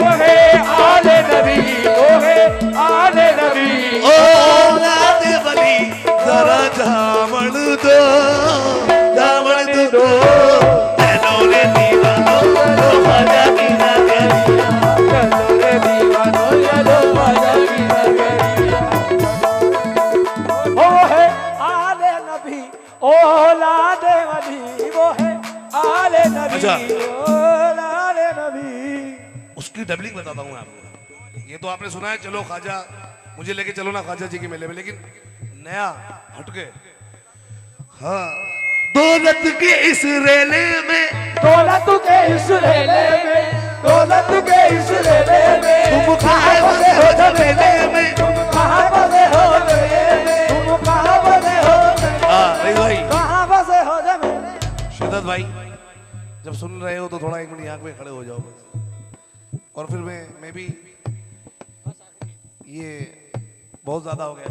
Speaker 2: वो है आले नबी, वो है आले नबी,
Speaker 1: ओ लादे बली जरा जामन दो, जामन दो। चलो रे दीवानो चलो ख्वाजा की नगरिया,
Speaker 2: चलो रे दीवानो चलो ख्वाजा की नगरिया। वो है आले नबी, ओ लादे वली, वो है आले नबी,
Speaker 1: अच्छा।
Speaker 2: ओ लादे नबी।
Speaker 1: उसकी डबलिंग बताता हूँ आपको। ये तो आपने सुना है चलो ख्वाजा मुझे लेके चलो ना ख्वाजा जी के मेले में, लेकिन नया हटके। हाँ दौलत के इस रेले में,
Speaker 2: दौलत के इस रेले में, दौलत के इस रेले में,
Speaker 1: तुम कहाँ बसे हो झमेले में।
Speaker 2: कहाँ बसे हो मेले में, तुम कहाँ बसे हो मेले में,
Speaker 1: हाँ भाई
Speaker 2: कहाँ बसे हो मेले।
Speaker 1: शिद्दत भाई जब सुन रहे हो तो थोड़ा 1 मिनट यहाँ पे खड़े हो जाओ बस। और फिर मैं भी, ये बहुत ज्यादा हो गया।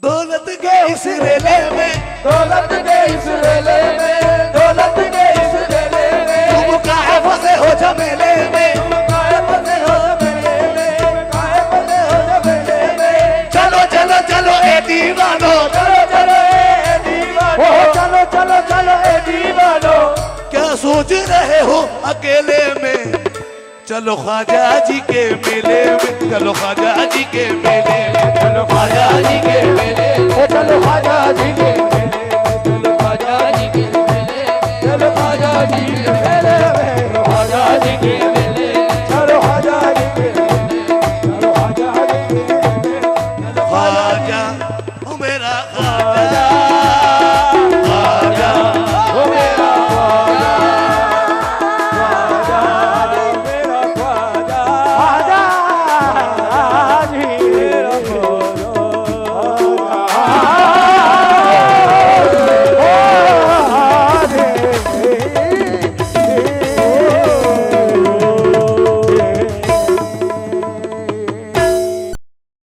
Speaker 1: दौलत के इस रेले में,
Speaker 2: दौलत के इस रेले में, दौलत के इस रेले में,
Speaker 1: तुम कहाँ फंसे हो झमेले में।
Speaker 2: तुम कहाँ बसे हो मेले में, कहाँ बसे हो मेले में।
Speaker 1: चलो चलो चलो ए दीवानो,
Speaker 2: चलो चलो ए दीवानो, ओ चलो चलो चलो ए दीवानो।
Speaker 1: क्या सोच रहे हो अकेले में। चलो ख्वाजा जी के मेले में, चलो ख्वाजा जी के मेले में, चलो ख्वाजा जी के मेले में।
Speaker 2: ओ चलो ख्वाजा जी के मेले में, चलो ख्वाजा जी के मेले में, चलो ख्वाजा जी के मेले में, ख्वाजा जी के मेले में, चलो ख्वाजा जी के मेले में, चलो ख्वाजा जी के मेले में, चलो
Speaker 1: ख्वाजा